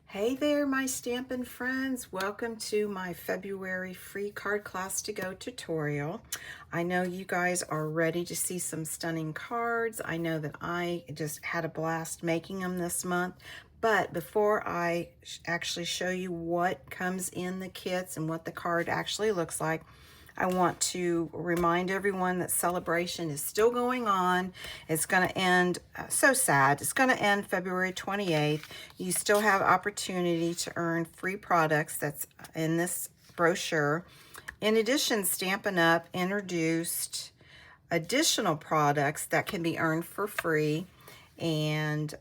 Hey there, my Stampin' friends. Welcome to my February free card class to go tutorial. I know you guys are ready to see some stunning cards. I know that I just had a blast making them this month. But before I actually show you what comes in the kits and what the card actually looks like, I want to remind everyone that celebration is still going on. It's going to end, so sad, it's going to end February 28th. You still have opportunity to earn free products that's in this brochure. In addition, Stampin' Up! Introduced additional products that can be earned for free. And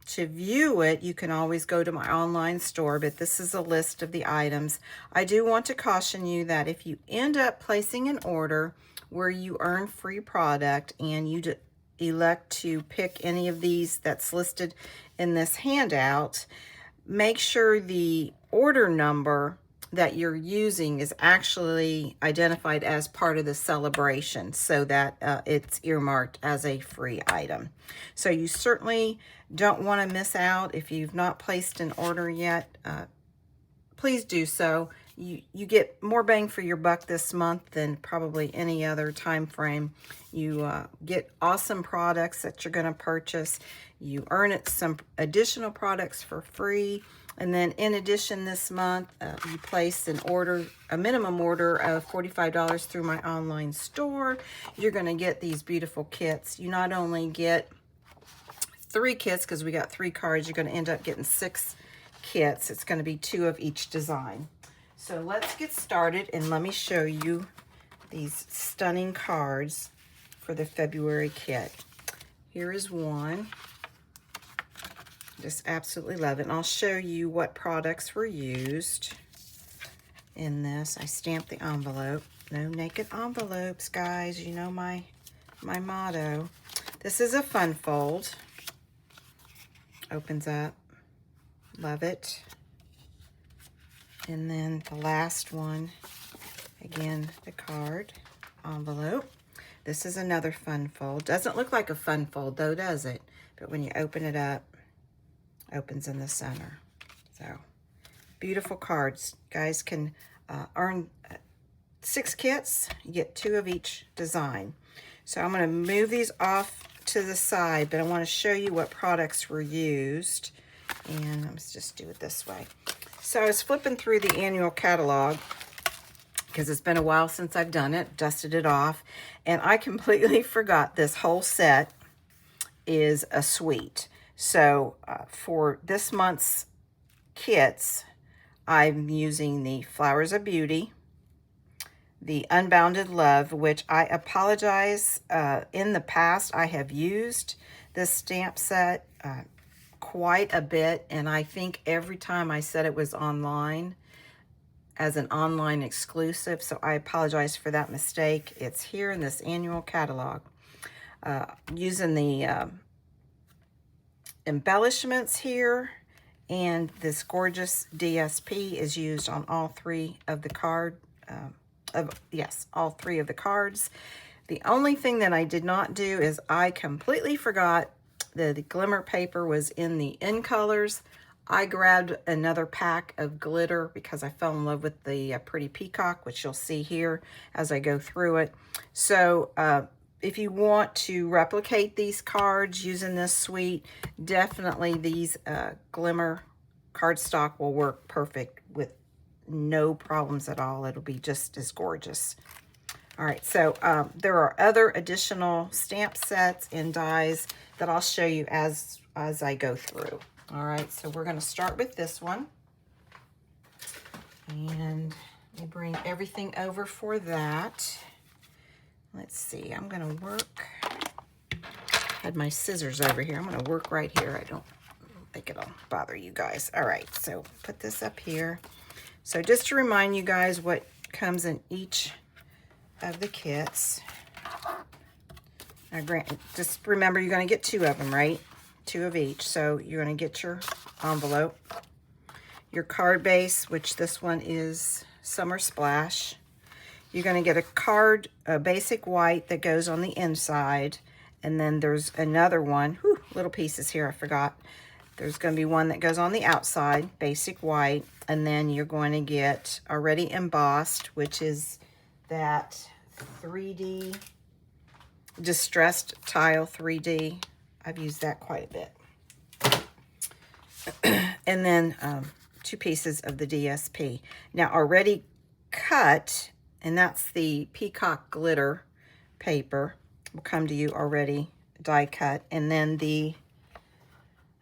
to view it, you can always go to my online store, but this is a list of the items. I do want to caution you that if you end up placing an order where you earn free product and you elect to pick any of these that's listed in this handout, make sure the order number that you're using is actually identified as part of the celebration so that it's earmarked as a free item. So you certainly don't want to miss out. If you've not placed an order yet, please do so. You get more bang for your buck this month than probably any other time frame. You get awesome products that you're going to purchase. You earn it some additional products for free. And then in addition, this month, you place an order, a minimum order of $45 through my online store. You're going to get these beautiful kits. You not only get 3 kits, because we got 3 cards, you're going to end up getting 6 kits. It's going to be 2 of each design. So let's get started and let me show you these stunning cards for the February kit. Here is one. Just absolutely love it. And I'll show you what products were used in this. I stamped the envelope. No naked envelopes, guys. You know my motto. This is a fun fold. Opens up. Love it. And then the last one, again, the card envelope. This is another fun fold. Doesn't look like a fun fold though, does it? But when you open it up, opens in the center. So beautiful cards. Guys can earn 6 kits. You get 2 of each design. So I'm going to move these off to the side, but I want to show you what products were used. And let's just do it this way. So I was flipping through the annual catalog because it's been a while since I've done it, dusted it off, and I completely forgot this whole set is a suite. So for this month's kits, I'm using the Flowers of Beauty, the Unbounded Love, which I apologize. In the past, I have used this stamp set quite a bit, and I think every time I said it was online as an online exclusive, so I apologize for that mistake. It's here in this annual catalog. Using the embellishments here, and this gorgeous DSP is used on all 3 of the all 3 of the cards. The only thing that I did not do is I completely forgot the glimmer paper was in the in colors. I grabbed another pack of glitter because I fell in love with the pretty peacock, which you'll see here as I go through it. So if you want to replicate these cards using this suite, definitely these glimmer cardstock will work perfect with no problems at all. It'll be just as gorgeous. All right, so there are other additional stamp sets and dies that I'll show you as I go through. All right, so we're going to start with this one. And we bring everything over for that. Let's see, I'm going to work. I had my scissors over here. I'm going to work right here. I don't think it'll bother you guys. All right, so put this up here. So just to remind you guys what comes in each of the kits. Now, just remember, you're going to get 2 of them, right? 2 of each. So you're going to get your envelope, your card base, which this one is Summer Splash. You're going to get a card, a basic white that goes on the inside, and then there's another one. Whew, little pieces here, I forgot. There's going to be one that goes on the outside, basic white, and then you're going to get already embossed, which is that 3D, distressed tile 3D. I've used that quite a bit. And then 2 pieces of the DSP. Now already cut, and that's the peacock glitter paper, will come to you already die cut. And then the,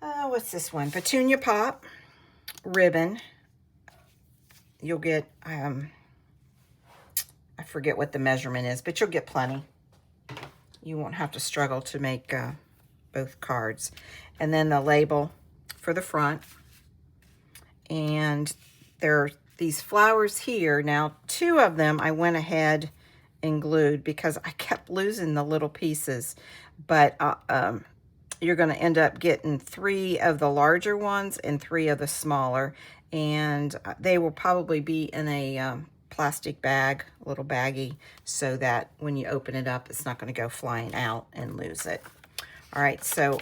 what's this one? Petunia Pop ribbon. You'll get, I forget what the measurement is, but you'll get plenty. You won't have to struggle to make both cards. And then the label for the front. And there are these flowers here. Now, 2 of them I went ahead and glued because I kept losing the little pieces. But you're going to end up getting 3 of the larger ones and 3 of the smaller. And they will probably be in a plastic bag, a little baggie, so that when you open it up, it's not going to go flying out and lose it. All right, so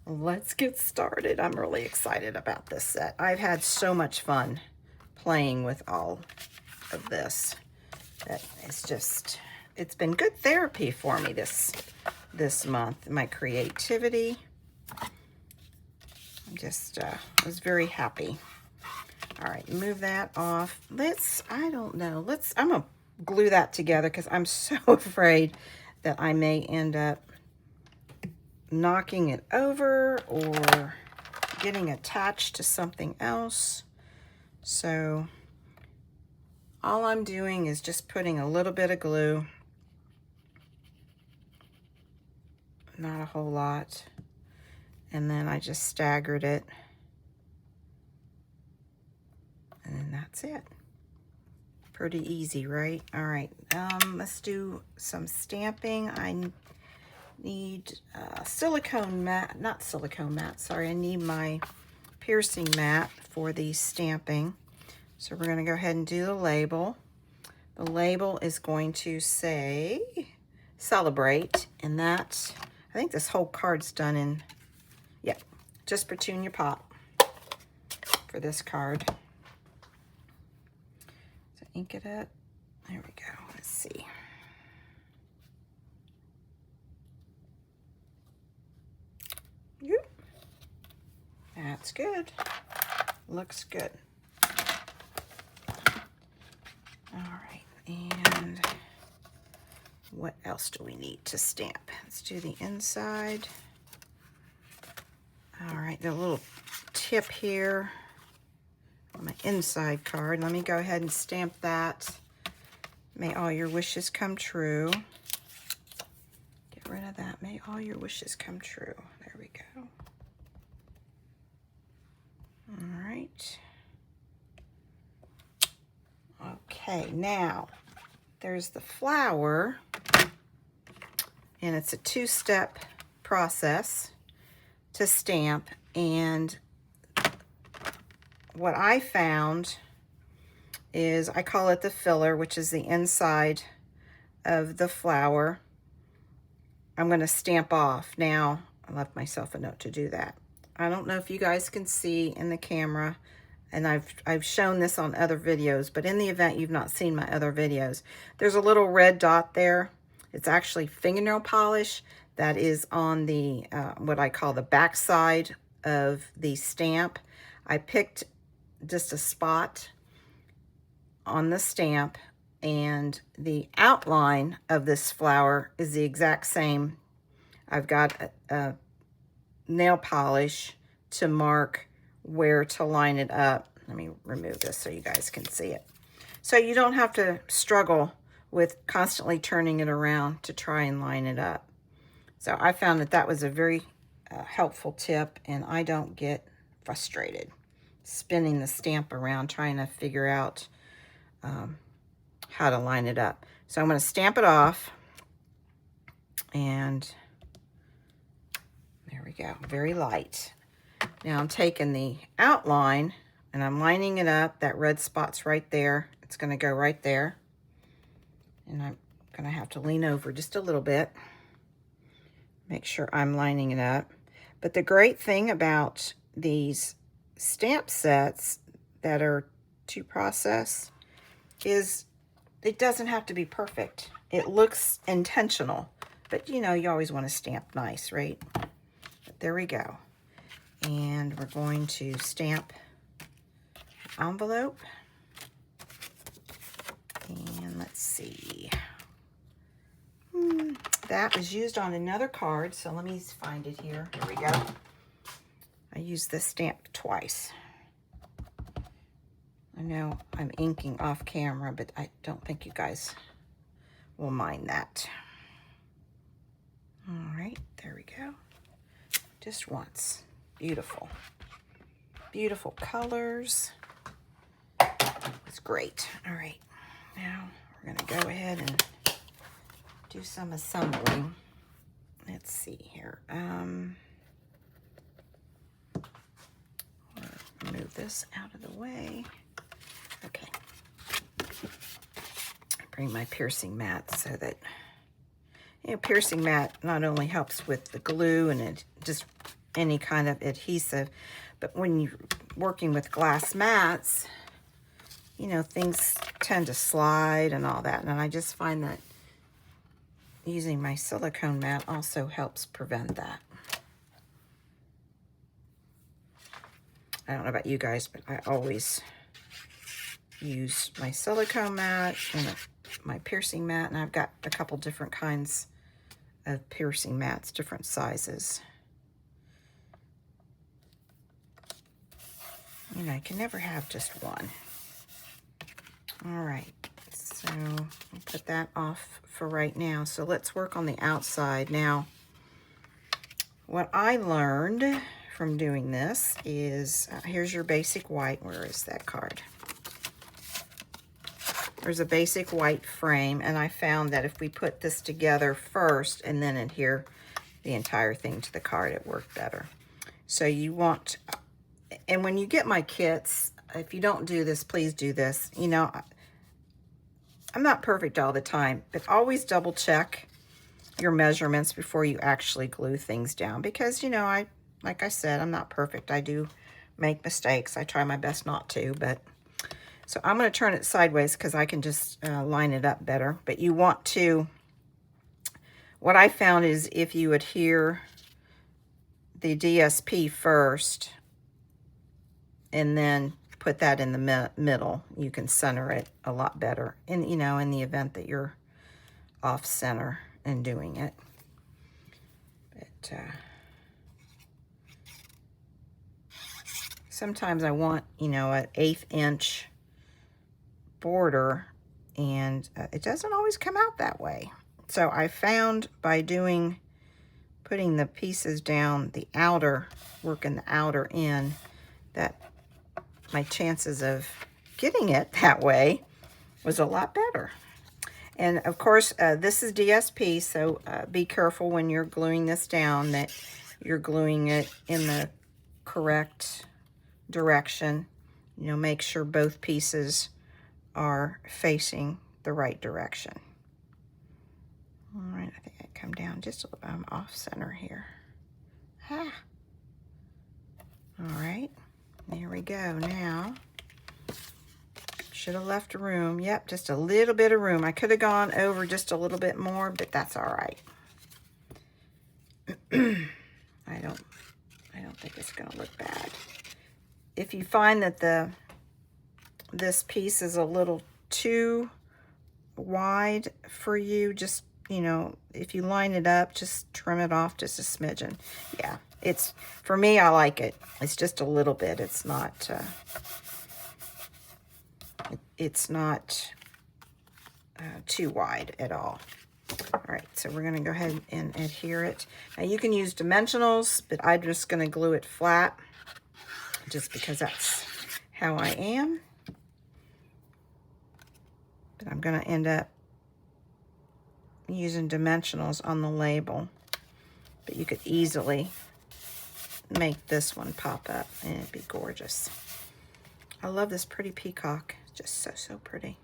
let's get started. I'm really excited about this set. I've had so much fun playing with all of this. That it's just, it's been good therapy for me this month. My creativity. I'm just was very happy. All right, move that off. I don't know. I'm gonna glue that together because I'm so afraid that I may end up knocking it over or getting attached to something else. So all I'm doing is just putting a little bit of glue, not a whole lot, and then I just staggered it, and then that's it. Pretty easy, right? All right, let's do some stamping. I need silicone mat, not silicone mat, sorry. I need my piercing mat for the stamping. So we're going to go ahead and do the label. The label is going to say celebrate, and that, I think this whole card's done in, yeah, just Petunia Pop for this card. So ink it up. There we go. Let's see. That's good. Looks good. All right, and what else do we need to stamp? Let's do the inside. All right, the little tip here on my inside card. Let me go ahead and stamp that. May all your wishes come true. Get rid of that. May all your wishes come true. There we go. All right. Okay, now there's the flower, and it's a 2-step process to stamp. And what I found is, I call it the filler, which is the inside of the flower. I'm going to stamp off. Now, I left myself a note to do that. I don't know if you guys can see in the camera, and I've shown this on other videos, but in the event you've not seen my other videos, there's a little red dot there. It's actually fingernail polish that is on the, what I call the back side of the stamp. I picked just a spot on the stamp, and the outline of this flower is the exact same. I've got a nail polish to mark where to line it up. Let me remove this so you guys can see it. So you don't have to struggle with constantly turning it around to try and line it up. So I found that that was a very helpful tip, and I don't get frustrated spinning the stamp around trying to figure out how to line it up. So I'm going to stamp it off, and there we go, very light. Now I'm taking the outline and I'm lining it up. That red spot's right there. It's going to go right there. And I'm going to have to lean over just a little bit. Make sure I'm lining it up. But the great thing about these stamp sets that are to process is it doesn't have to be perfect. It looks intentional, but you know, you always want to stamp nice, right? But there we go. And we're going to stamp the envelope. And let's see. That was used on another card, so let me find it here. Here we go. I used this stamp twice. I know I'm inking off camera, but I don't think you guys will mind that. All right, there we go. Just once. Beautiful. Beautiful colors. It's great. All right, now we're gonna go ahead and do some assembling. Let's see here. Move this out of the way. Okay. Bring my piercing mat so that, you know, piercing mat not only helps with the glue and it just any kind of adhesive, but when you're working with glass mats, you know, things tend to slide and all that. And I just find that using my silicone mat also helps prevent that. I don't know about you guys, but I always use my silicone mat and my piercing mat, and I've got a couple different kinds of piercing mats, different sizes. You know, I can never have just one. All right, so I'll put that off for right now. So let's work on the outside. Now, what I learned from doing this is, here's your basic white. Where is that card? There's a basic white frame, and I found that if we put this together first and then adhere the entire thing to the card, it worked better. So you want, and when you get my kits, if you don't do this, please do this. You know, I'm not perfect all the time, but always double check your measurements before you actually glue things down, because, you know, like I said, I'm not perfect. I do make mistakes. I try my best not to, but so I'm going to turn it sideways because I can just line it up better. But you want to, what I found is if you adhere the DSP first and then put that in the middle, you can center it a lot better. In, you know, in the event that you're off center and doing it. But sometimes I want, you know, an 1/8 inch border, and it doesn't always come out that way. So I found by putting the pieces down the outer, working the outer in, that my chances of getting it that way was a lot better. And of course, this is DSP, so be careful when you're gluing this down that you're gluing it in the correct direction. You know, make sure both pieces are facing the right direction. All right, I think I come down just a little. I'm off center here. Ah. All right, there we go. Now, should have left room. Yep, just a little bit of room. I could have gone over just a little bit more, but that's all right. I don't think it's going to look bad. If you find that this piece is a little too wide for you, just, you know, if you line it up, just trim it off just a smidgen. Yeah, it's, for me, I like it. It's just a little bit. It's not too wide at all. All right, so we're going to go ahead and adhere it. Now you can use dimensionals, but I'm just going to glue it flat just because that's how I am. But I'm going to end up using dimensionals on the label. But you could easily make this one pop up and it'd be gorgeous. I love this pretty peacock. Just so pretty.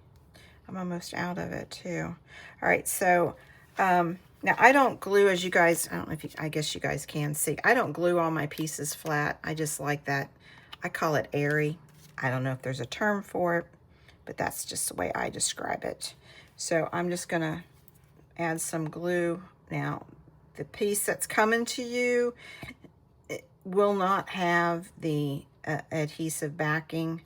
I'm almost out of it too. All right, so now Now, I don't glue, as you guys, I don't know if you, I guess you guys can see, I don't glue all my pieces flat. I just like that. I call it airy. I don't know if there's a term for it, but that's just the way I describe it. So I'm just gonna add some glue. Now, the piece that's coming to you, it will not have the adhesive backing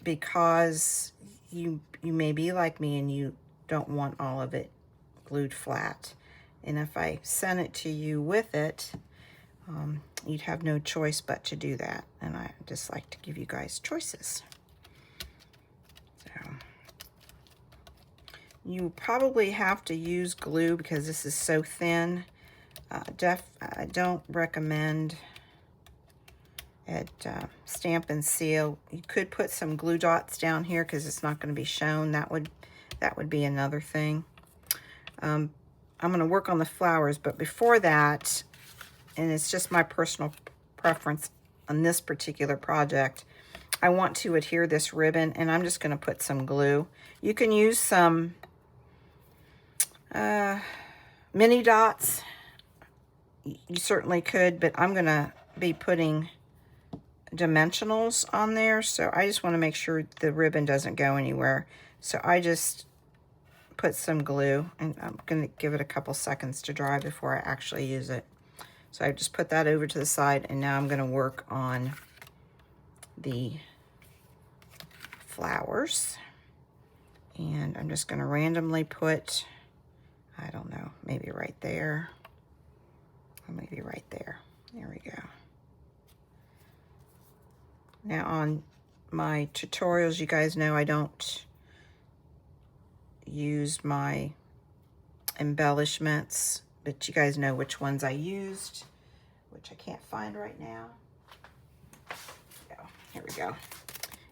because you may be like me and you don't want all of it glued flat. And if I sent it to you with it, you'd have no choice but to do that. And I just like to give you guys choices. So you probably have to use glue because this is so thin. I don't recommend at Stamp and Seal. You could put some glue dots down here because it's not going to be shown. That would be another thing. I'm going to work on the flowers, but before that, and it's just my personal preference on this particular project, I want to adhere this ribbon, and I'm just going to put some glue. You can use some mini dots. You certainly could, but I'm going to be putting dimensionals on there, so I just want to make sure the ribbon doesn't go anywhere. So I just put some glue, and I'm going to give it a couple seconds to dry before I actually use it. So I just put that over to the side, and now I'm going to work on the flowers. And I'm just going to randomly put, I don't know, maybe right there, or maybe right there. There we go. Now on my tutorials, you guys know I don't use my embellishments, but you guys know which ones I used, which I can't find right now. Oh, here we go.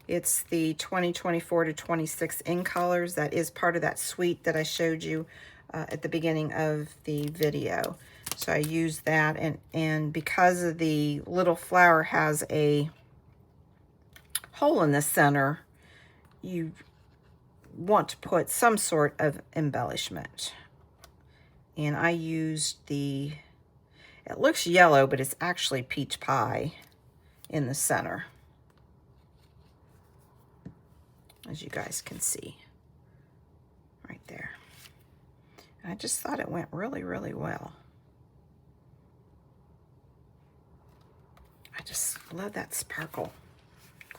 It's the 2024 to 26 in colors. That is part of that suite that I showed you at the beginning of the video. So I used that, and because of the little flower has a hole in the center, you want to put some sort of embellishment. And I used the, it looks yellow, but it's actually peach pie in the center, as you guys can see right there. And I just thought it went really, really well. I just love that sparkle.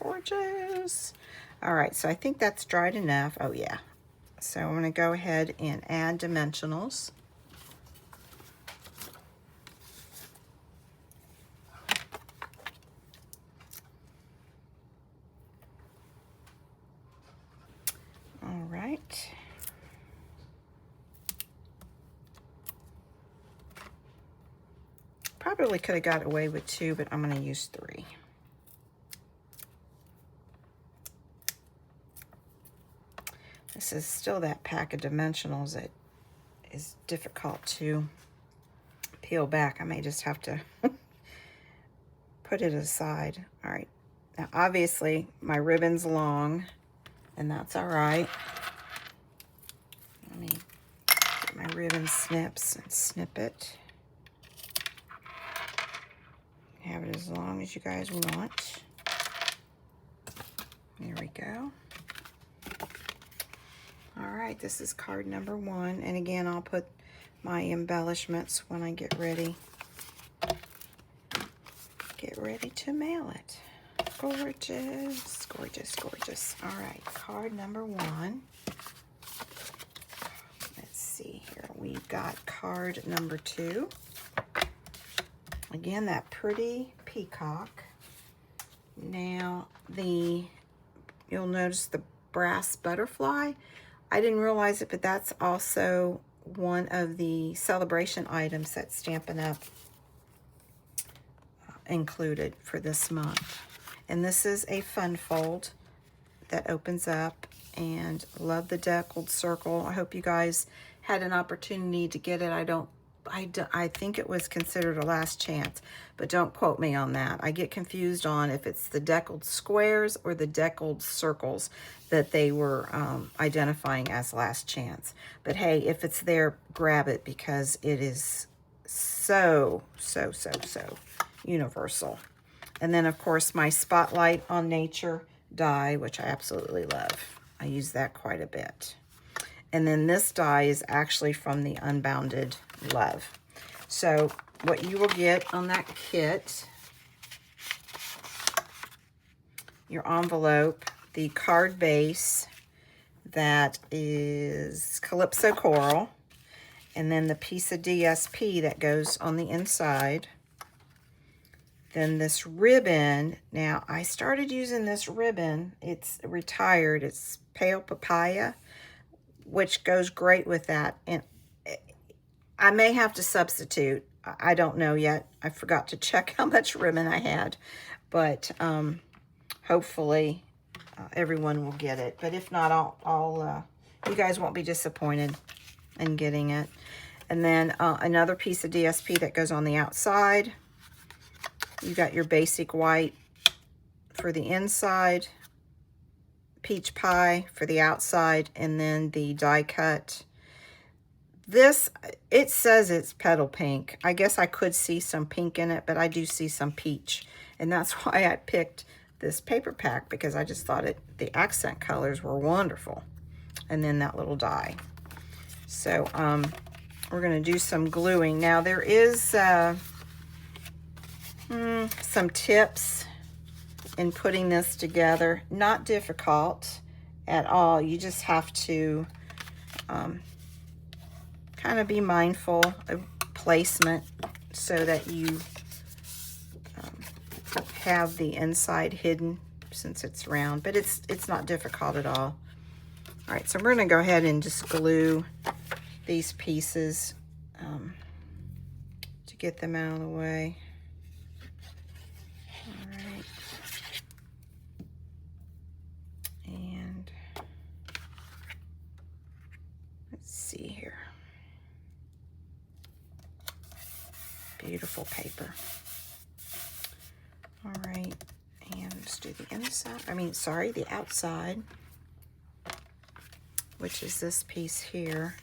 Gorgeous. All right, so I think that's dried enough. Oh yeah. So I'm going to go ahead and add dimensionals. All right. Probably could have got away with 2, but I'm going to use 3. This is still that pack of dimensionals that is difficult to peel back. I may just have to put it aside. All right. Now, obviously, my ribbon's long, and that's all right. Let me get my ribbon snips and snip it. Have it as long as you guys want. There we go. All right, this is card number 1. And again, I'll put my embellishments when I get ready. Get ready to mail it. Gorgeous, gorgeous, gorgeous. All right, card number 1. Let's see here. We've got card number 2. Again, that pretty peacock. Now, you'll notice the brass butterfly. I didn't realize it, but that's also one of the celebration items that Stampin' Up included for this month. And this is a fun fold that opens up, and love the deckled circle. I hope you guys had an opportunity to get it. I don't I think it was considered a last chance, but don't quote me on that. I get confused on if it's the deckled squares or the deckled circles that they were identifying as last chance. But hey, if it's there, grab it, because it is so universal. And then, of course, my Spotlight on Nature die, which I absolutely love. I use that quite a bit. And then this die is actually from the Unbounded Love. So what you will get on that kit, your envelope, the card base that is Calypso Coral, and then the piece of DSP that goes on the inside. Then this ribbon. Now, I started using this ribbon. It's retired. It's Pale Papaya, which goes great with that. And I may have to substitute. I don't know yet. I forgot to check how much ribbon I had. But hopefully everyone will get it. But if not, you guys won't be disappointed in getting it. And then another piece of DSP that goes on the outside. You got your basic white for the inside, peach pie for the outside, and then the die cut. This, it says it's petal pink. I guess I could see some pink in it, but I do see some peach. And that's why I picked this paper pack, because I just thought the accent colors were wonderful. And then that little die. So we're going to do some gluing. Now there is some tips in putting this together. Not difficult at all. You just have to kind of be mindful of placement so that you have the inside hidden, since it's round, but it's not difficult at all. All right, so we're going to go ahead and just glue these pieces to get them out of the way. All right. And let's see here. Beautiful paper. All right, and let's do the inside. The outside, which is this piece here.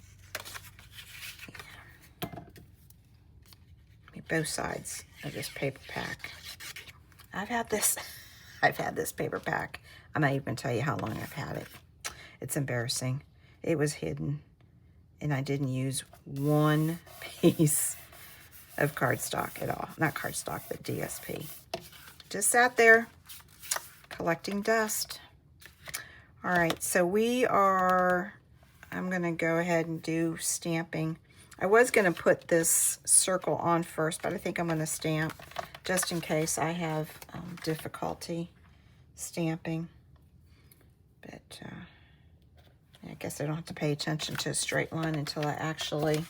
Both sides of this paper pack. I've had this paper pack. I'm not even gonna tell you how long I've had it. It's embarrassing. It was hidden, and I didn't use one piece of cardstock at all. Not cardstock, but DSP. Just sat there collecting dust. All right, so I'm gonna go ahead and do stamping. I was gonna put this circle on first, but I think I'm gonna stamp just in case I have difficulty stamping. But I guess I don't have to pay attention to a straight line until I actually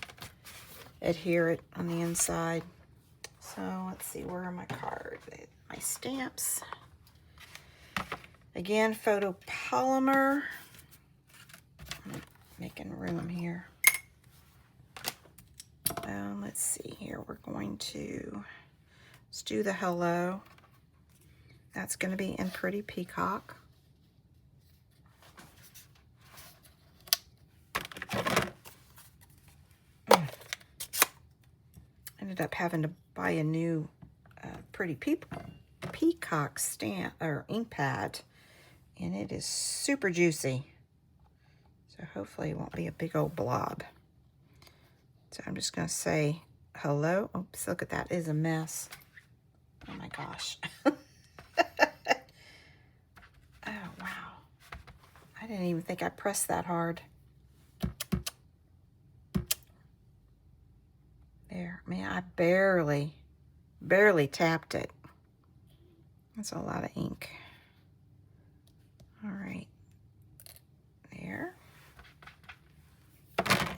adhere it on the inside. So let's see, where are my cards? My stamps. Again, photopolymer. I'm making room here. Let's see here. We're going to let's do the hello. That's going to be in Pretty Peacock. Ended up having to buy a new Pretty Peacock stamp or ink pad, and it is super juicy. So hopefully it won't be a big old blob. So I'm just going to say hello. Oops, look at that. It is a mess. Oh my gosh. Oh, wow. I didn't even think I pressed that hard. There. Man, I barely tapped it. That's a lot of ink. All right. There.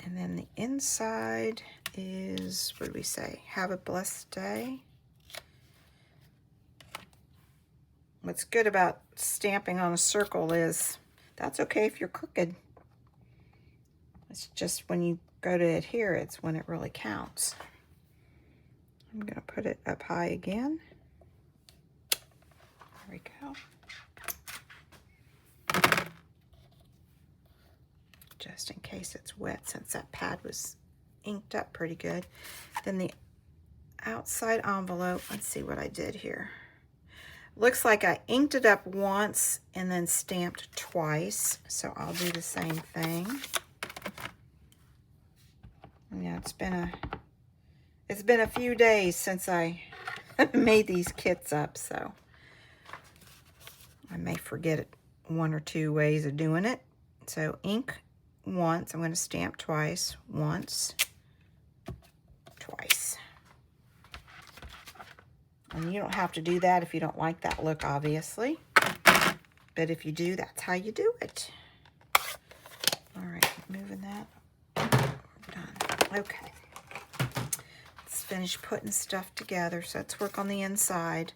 And then the inside is, what do we say? Have a blessed day. What's good about stamping on a circle is that's okay if you're crooked. It's just when you go to adhere, it's when it really counts. I'm going to put it up high again. There we go. Just in case it's wet, since that pad was inked up pretty good. Then the outside envelope, let's see what I did here. Looks like I inked it up once and then stamped twice, so I'll do the same thing. Yeah, it's been a few days since I made these kits up, so I may forget it, 1 or 2 ways of doing it. So ink once, I'm going to stamp twice, once, twice. And you don't have to do that if you don't like that look, obviously. But if you do, that's how you do it. All right, moving that. Done. Okay. Let's finish putting stuff together. So let's work on the inside.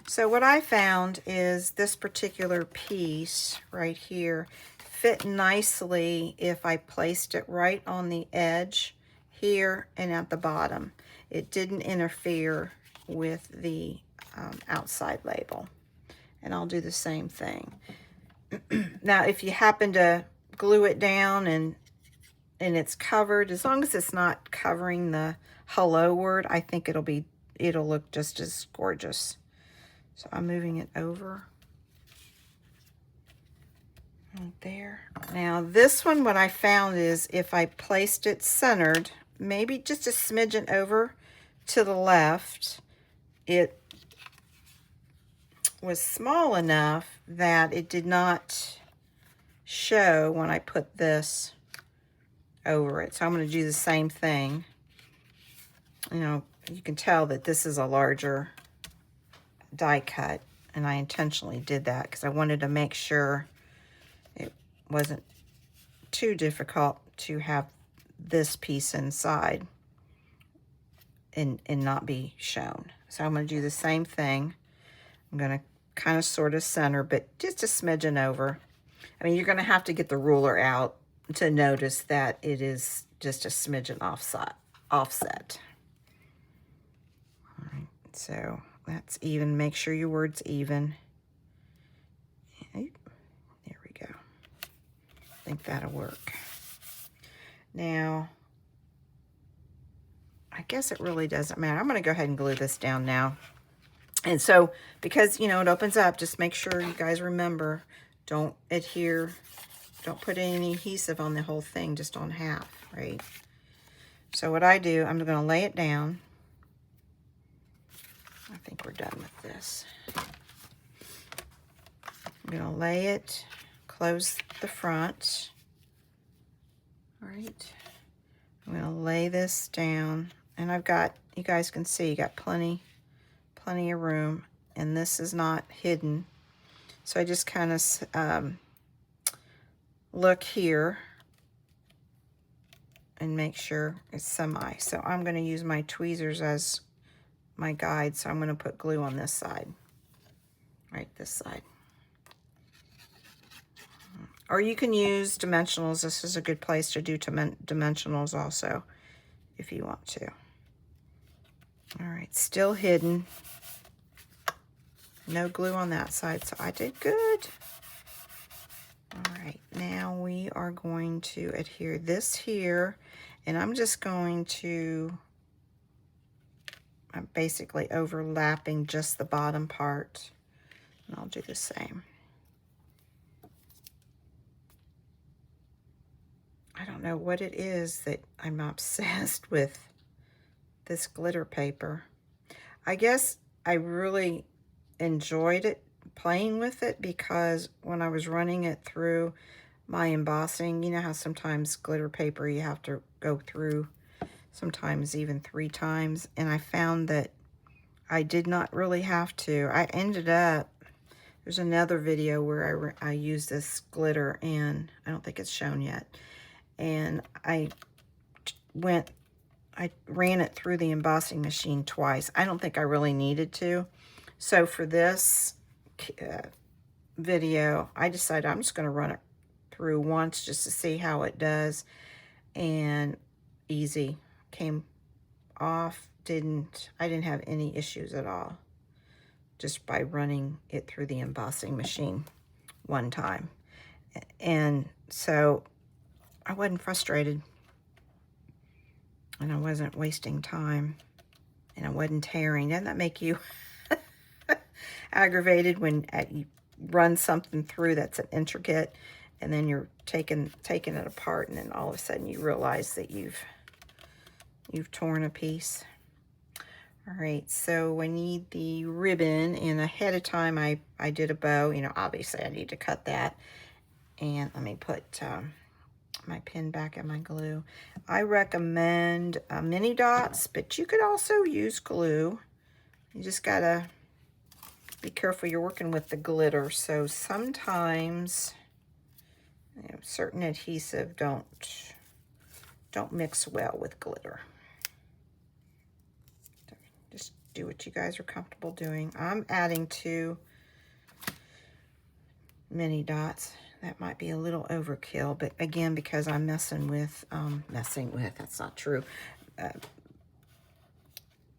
So what I found is this particular piece right here fit nicely if I placed it right on the edge here and at the bottom. It didn't interfere with the outside label. And I'll do the same thing. Now, if you happen to glue it down and it's covered, as long as it's not covering the hello word, I think it'll look just as gorgeous. So I'm moving it over right there. Now this one, what I found is if I placed it centered, maybe just a smidgen over to the left, it was small enough that it did not show when I put this over it. So I'm going to do the same thing. You know, you can tell that this is a larger die cut, and I intentionally did that because I wanted to make sure it wasn't too difficult to have this piece inside and not be shown. So I'm going to do the same thing. I'm going to kind of sort of center, but just a smidgen over. I mean, you're going to have to get the ruler out to notice that it is just a smidgen offset. All right, so that's even. Make sure your word's even. There we go. I think that'll work. Now, I guess it really doesn't matter. I'm going to go ahead and glue this down now. And so, because, you know, it opens up, just make sure you guys remember, don't adhere, don't put any adhesive on the whole thing, just on half, right? So what I do, I'm going to lay it down. I think we're done with this. I'm going to lay it, close the front. All right. I'm going to lay this down, and I've got, you guys can see, you got plenty of room, and this is not hidden. So I just kind of look here and make sure it's semi. So I'm going to use my tweezers as my guide. So I'm going to put glue on this side, right, this side. Or you can use dimensionals. This is a good place to do dimensionals also, if you want to. All right, still hidden. No glue on that side, so I did good. All right, now we are going to adhere this here, and I'm just going to, I'm basically overlapping just the bottom part, and I'll do the same. I don't know what it is that I'm obsessed with this glitter paper. I guess I really enjoyed it, playing with it, because when I was running it through my embossing, you know how sometimes glitter paper you have to go through sometimes even 3 times, and I found that I did not really have to. I ended up, there's another video where I used this glitter, and I don't think it's shown yet, and I ran it through the embossing machine twice. I don't think I really needed to. So for this video, I decided I'm just going to run it through once just to see how it does. And easy. Came off, I didn't have any issues at all, just by running it through the embossing machine one time. And so I wasn't frustrated, and I wasn't wasting time, and I wasn't tearing. Doesn't that make you aggravated when you run something through that's an intricate, and then you're taking it apart, and then all of a sudden you realize that you've torn a piece. All right, so I need the ribbon, and ahead of time I did a bow. You know, obviously I need to cut that. And let me put my pin back in my glue. I recommend mini dots, but you could also use glue. You just gotta be careful, you're working with the glitter, so sometimes, you know, certain adhesive don't mix well with glitter. Just do what you guys are comfortable doing. I'm adding 2 mini dots. That might be a little overkill, but again, because I'm messing with, that's not true.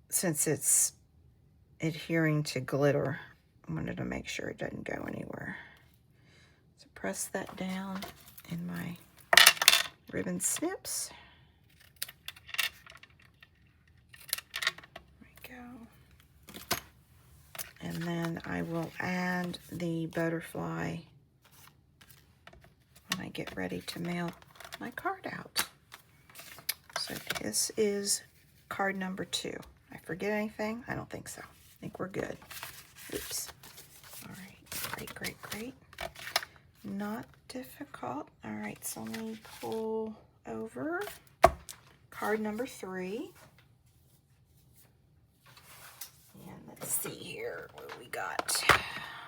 Since it's adhering to glitter, I wanted to make sure it doesn't go anywhere. So press that down in my ribbon snips. There we go. And then I will add the butterfly when I get ready to mail my card out. So this is card number 2. Did I forget anything? I don't think so. I think we're good. Oops. All right, great. Not difficult. All right, so let me pull over card number 3. And let's see here what we got.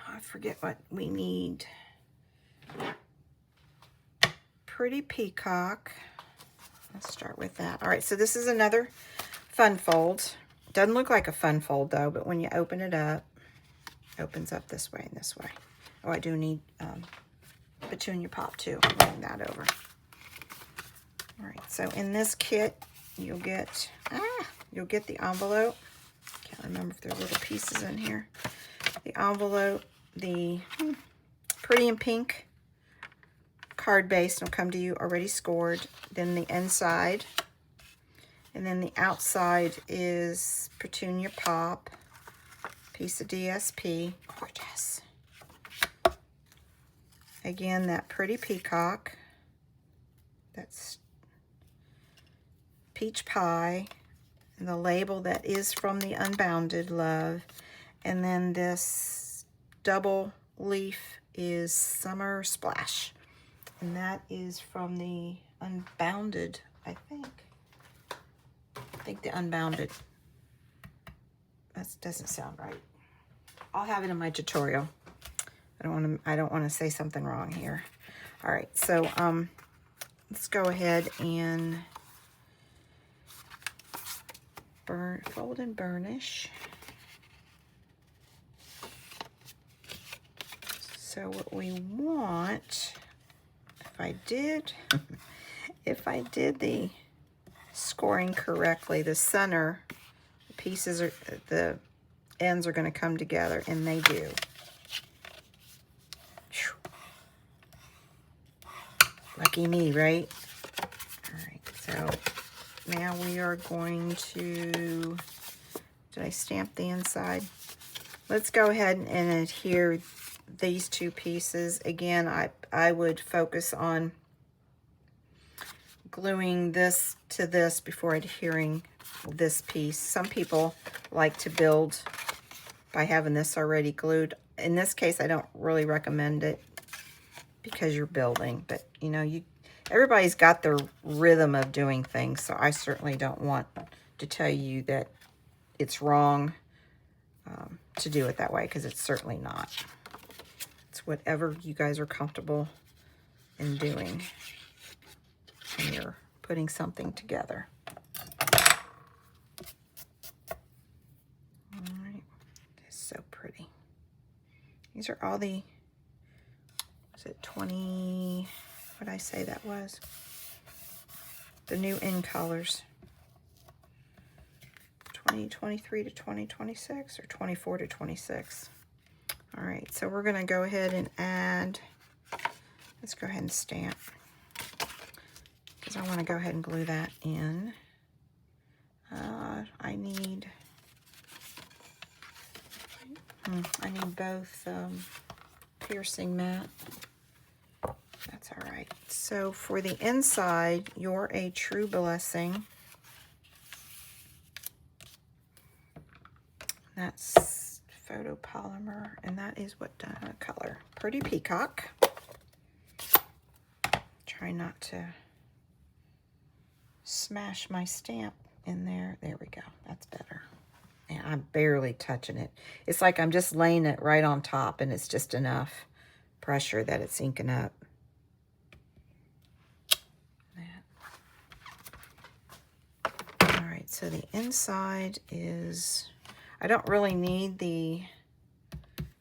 I forget what we need. Pretty peacock. Let's start with that. All right, so this is another fun fold. Doesn't look like a fun fold though, but when you open it up, it opens up this way and this way. Oh, I do need petunia pop too. Bring that over. All right, so in this kit, you'll get the envelope. Can't remember if there are little pieces in here. The envelope, the pretty in pink card base will come to you already scored. Then the inside, and then the outside is petunia pop, piece of DSP, gorgeous. Again, that pretty peacock, that's peach pie, and the label that is from the Unbounded Love, and then this double leaf is Summer Splash. And that is from the Unbounded, I think. The Unbounded. That doesn't sound right. I'll have it in my tutorial. I don't want to say something wrong here. All right, so let's go ahead and fold and burnish. So what we want, if I did the scoring correctly, the center, the ends are going to come together, and they do. Lucky me, right? All right, so now we are going to, did I stamp the inside? Let's go ahead and adhere these 2 pieces. Again, I would focus on gluing this to this before adhering this piece. Some people like to build by having this already glued. In this case, I don't really recommend it because you're building, but you know, everybody's got their rhythm of doing things, so I certainly don't want to tell you that it's wrong to do it that way, because it's certainly not. It's whatever you guys are comfortable in doing when you're putting something together. All right, it's so pretty. These are all the, was it 20, what did I say that was? the new in colors. 2023 to 2026 or 24 to 26. All right, so we're gonna go ahead and add, let's go ahead and stamp, because I wanna go ahead and glue that in. I need both piercing mat. That's all right. So for the inside, You're a True Blessing. That's photopolymer, and that is what color? Pretty Peacock. Try not to smash my stamp in there. There we go. That's better. And I'm barely touching it. It's like I'm just laying it right on top, and it's just enough pressure that it's inking up. All right, so the inside is, I don't really need the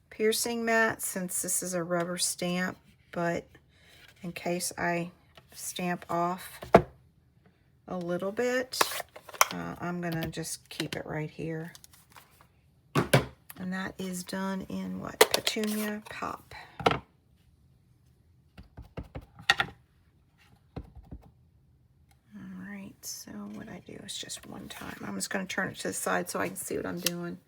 piercing mat since this is a rubber stamp, but in case I stamp off a little bit, I'm gonna just keep it right here. And that is done in what? Petunia Pop. All right, so what I do is just one time. I'm just gonna turn it to the side so I can see what I'm doing.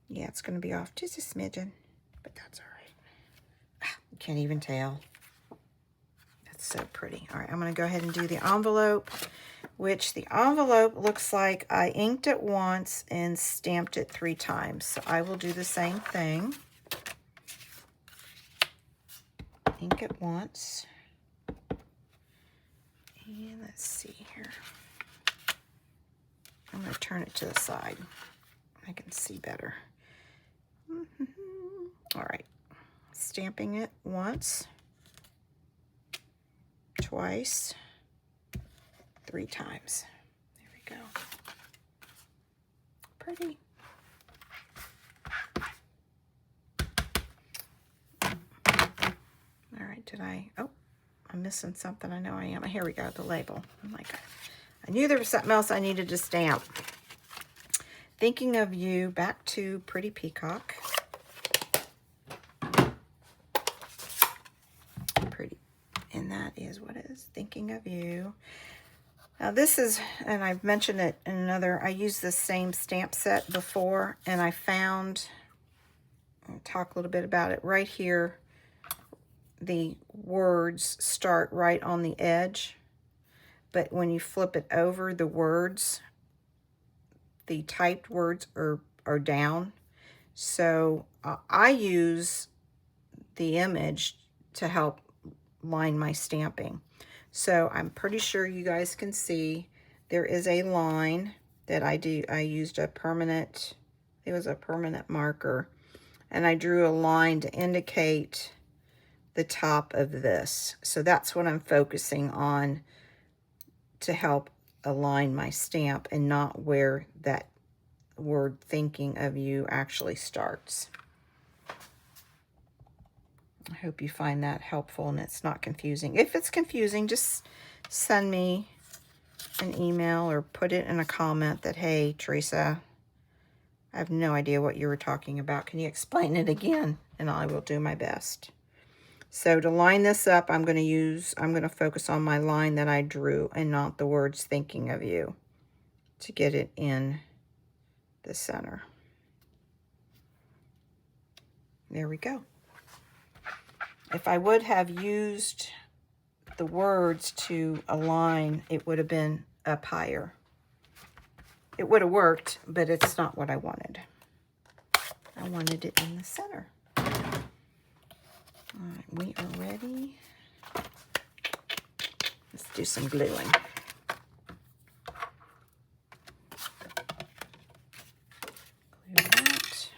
Yeah, it's gonna be off just a smidgen, but that's all right. You can't even tell. That's so pretty. All right, I'm gonna go ahead and do the envelope, which the envelope looks like I inked it once and stamped it 3 times. So I will do the same thing. Ink it once. And let's see here. I'm going to turn it to the side. I can see better. All right. Stamping it once, twice, 3 times. There we go. Pretty. All right, oh, I'm missing something. I know I am. Here we go, the label. Oh my God. I knew there was something else I needed to stamp. Thinking of You, back to Pretty Peacock. Pretty. And that is what it is, Thinking of You. Now this is, and I've mentioned it in another, I used this same stamp set before, and I found, I'll talk a little bit about it, right here, the words start right on the edge, but when you flip it over, the words, the typed words are down. So I use the image to help line my stamping. So I'm pretty sure you guys can see there is a line that I used a permanent, it was a permanent marker, and I drew a line to indicate the top of this. So that's what I'm focusing on to help align my stamp and not where that word Thinking of You actually starts. I hope you find that helpful and it's not confusing. If it's confusing, just send me an email or put it in a comment that, hey, Teresa, I have no idea what you were talking about. Can you explain it again? And I will do my best. So to line this up, I'm going to focus on my line that I drew and not the words Thinking of You to get it in the center. There we go. If I would have used the words to align, it would have been up higher. It would have worked, but it's not what I wanted. I wanted it in the center. All right, we are ready. Let's do some gluing. Glue that.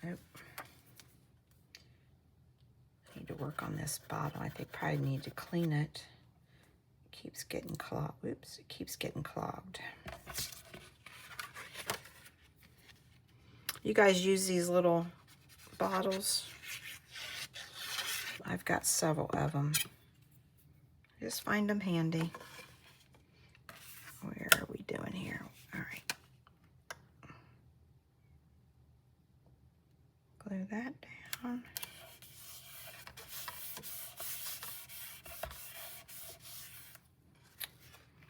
Oh. I need to work on this bottom. I think probably need to clean it. It keeps getting clogged. Oops, it keeps getting clogged. You guys use these little bottles? I've got several of them. Just find them handy. Where are we doing here? All right. Glue that down.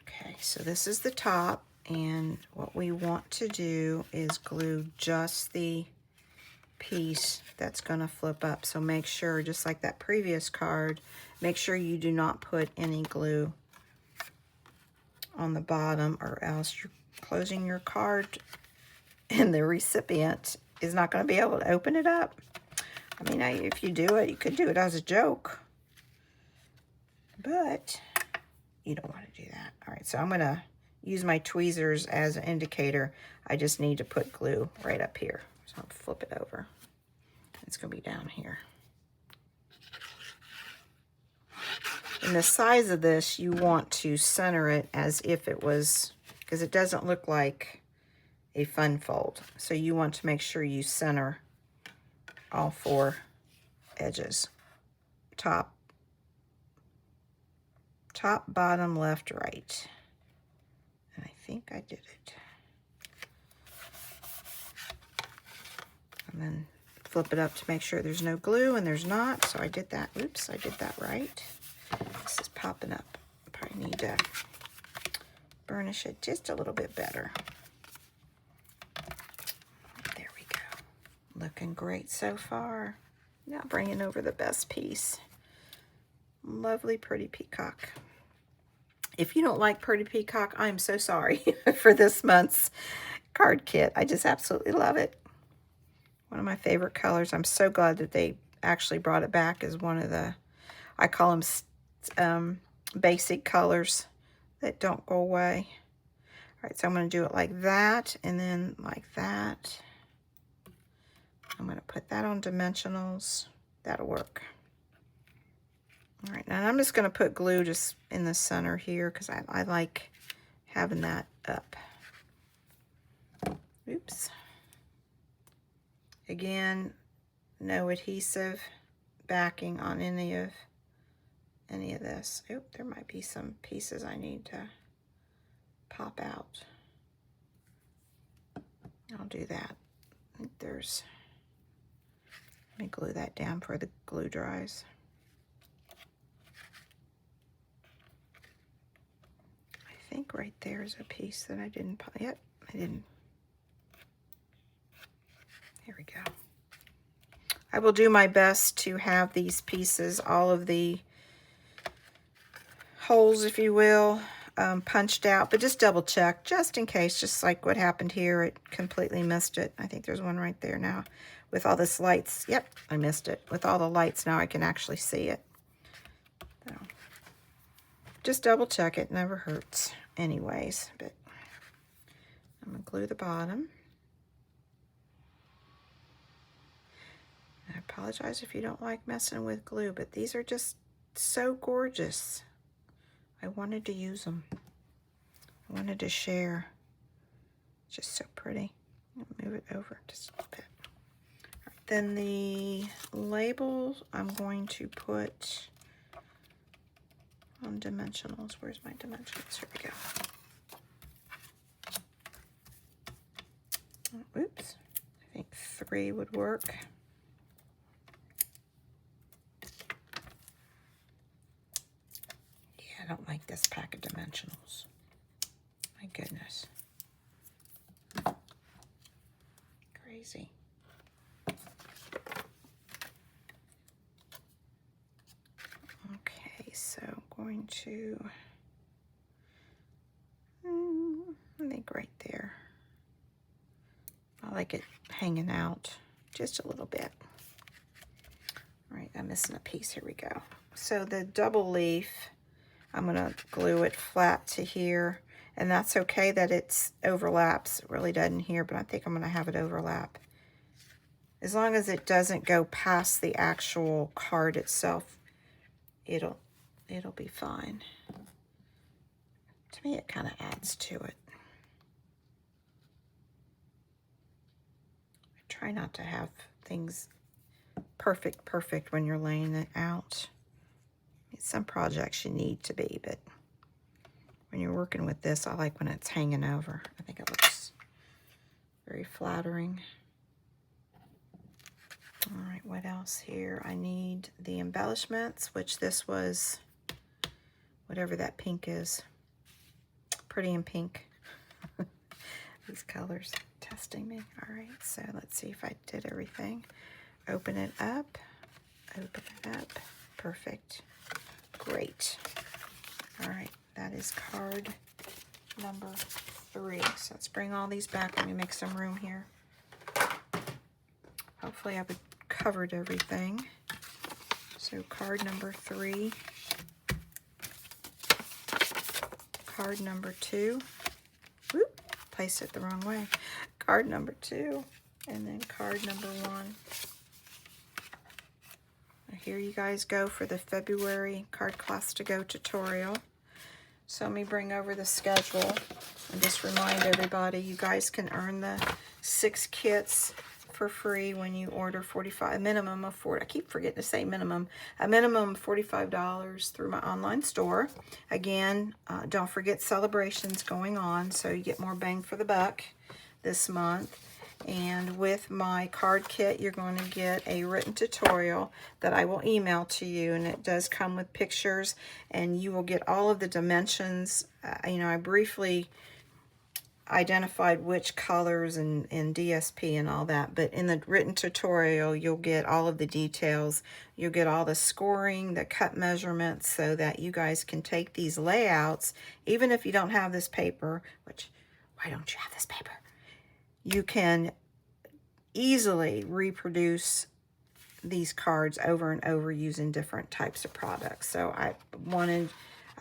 Okay, so this is the top, and what we want to do is glue just the piece that's going to flip up. So make sure, just like that previous card, make sure you do not put any glue on the bottom, or else you're closing your card and the recipient is not going to be able to open it up. I mean, if you do it, you could do it as a joke, but you don't want to do that. All right, so I'm going to use my tweezers as an indicator. I just need to put glue right up here. So I'll flip it over. It's going to be down here. And the size of this, you want to center it as if it was, because it doesn't look like a fun fold. So you want to make sure you center all 4 edges. Top, bottom, left, right. And I think I did it. And then flip it up to make sure there's no glue, and there's not. So I did that. Oops, I did that right. This is popping up. I probably need to burnish it just a little bit better. There we go. Looking great so far. Now bringing over the best piece. Lovely pretty peacock. If you don't like pretty peacock, I'm so sorry for this month's card kit. I just absolutely love it. One of my favorite colors. I'm so glad that they actually brought it back as one of the, I call them basic colors that don't go away. All right, so I'm going to do it like that, and then like that. I'm going to put that on dimensionals. That'll work. All right, now I'm just going to put glue just in the center here, because I like having that up. Oops. Again, no adhesive backing on any of this. Oh, there might be some pieces I need to pop out. I'll do that. I think there's, let me glue that down before the glue dries. I think right there is a piece that I didn't pop. Yep, I didn't. Here we go. I will do my best to have these pieces, all of the holes, if you will, punched out, but just double check, just in case, just like what happened here. It completely missed it. I think there's one right there now with all this lights. Yep, I missed it. With all the lights now, I can actually see it. So, just double check, it never hurts anyways. But I'm gonna glue the bottom. I apologize if you don't like messing with glue, but these are just so gorgeous. I wanted to use them. I wanted to share. Just so pretty. I'll move it over just a bit. All right, then the labels I'm going to put on dimensionals. Where's my dimensionals? Here we go. Oh, oops. I think 3 would work. I don't like this pack of dimensionals. My goodness. Crazy. Okay, so I'm going to, I think right there. I like it hanging out just a little bit. All right, I'm missing a piece. Here we go. So the double leaf, I'm going to glue it flat to here, and that's okay that it overlaps. It really doesn't here, but I think I'm going to have it overlap. As long as it doesn't go past the actual card itself, it'll be fine. To me, it kind of adds to it. I try not to have things perfect when you're laying it out. Some projects you need to be, but when you're working with this, I like when it's hanging over. I think it looks very flattering. All right, what else here? I need the embellishments, which this was whatever that pink is. Pretty in pink. These colors testing me. All right, so let's see if I did everything. Open it up. Open it up. Perfect. Great. All right, that is card number 3. So let's bring all these back. Let me make some room here. Hopefully I've covered everything. So card number 3. Card number 2. Whoop, placed it the wrong way. Card number 2. And then card number 1. Here you guys go for the February Card Class to Go tutorial. So let me bring over the schedule and just remind everybody, you guys can earn the 6 kits for free when you order a minimum of $40. I keep forgetting to say minimum. A minimum of $45 through my online store. Again, don't forget celebrations going on, so you get more bang for the buck this month. And with my card kit, you're going to get a written tutorial that I will email to you, and it does come with pictures, and you will get all of the dimensions. I briefly identified which colors and DSP and all that, but in the written tutorial, you'll get all of the details. You'll get all the scoring, the cut measurements, so that you guys can take these layouts, even if you don't have this paper, which, why don't you have this paper? You can easily reproduce these cards over and over using different types of products. So I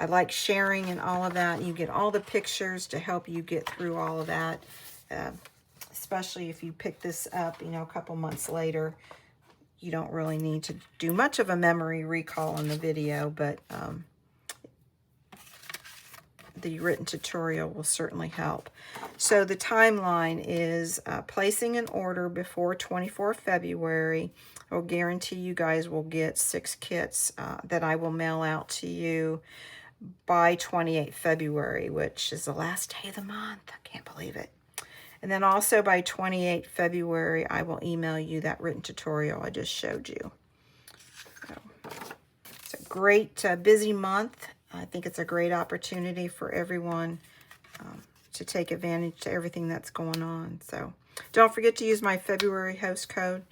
like sharing and all of that. You get all the pictures to help you get through all of that, especially if you pick this up, a couple months later. You don't really need to do much of a memory recall in the video, but the written tutorial will certainly help. So the timeline is placing an order before 24 February. I'll guarantee you guys will get 6 kits that I will mail out to you by 28 February, which is the last day of the month. I can't believe it. And then also by 28 February, I will email you that written tutorial I just showed you. So it's a great busy month. I think it's a great opportunity for everyone to take advantage to everything that's going on. So don't forget to use my February host code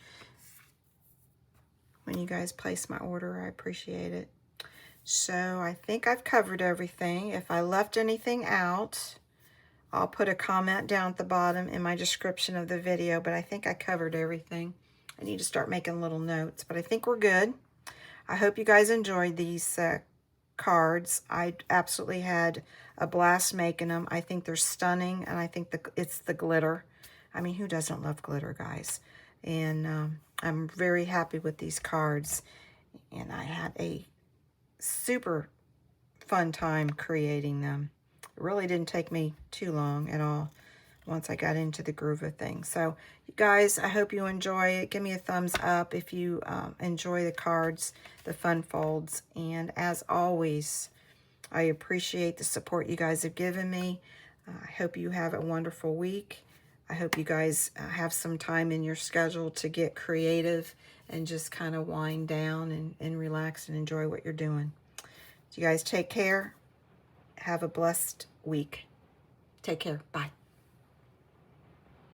when you guys place my order. I appreciate it. So I think I've covered everything. If I left anything out, I'll put a comment down at the bottom in my description of the video, but I think I covered everything. I need to start making little notes, but I think we're good. I hope you guys enjoyed these cards. I absolutely had a blast making them. I think they're stunning, and I think it's the glitter. I mean, who doesn't love glitter, guys? And I'm very happy with these cards, and I had a super fun time creating them. It really didn't take me too long at all once I got into the groove of things. So you guys, I hope you enjoy it. Give me a thumbs up if you enjoy the cards, the fun folds. And as always, I appreciate the support you guys have given me. I hope you have a wonderful week. I hope you guys have some time in your schedule to get creative and just kind of wind down and relax and enjoy what you're doing. So you guys take care. Have a blessed week. Take care. Bye.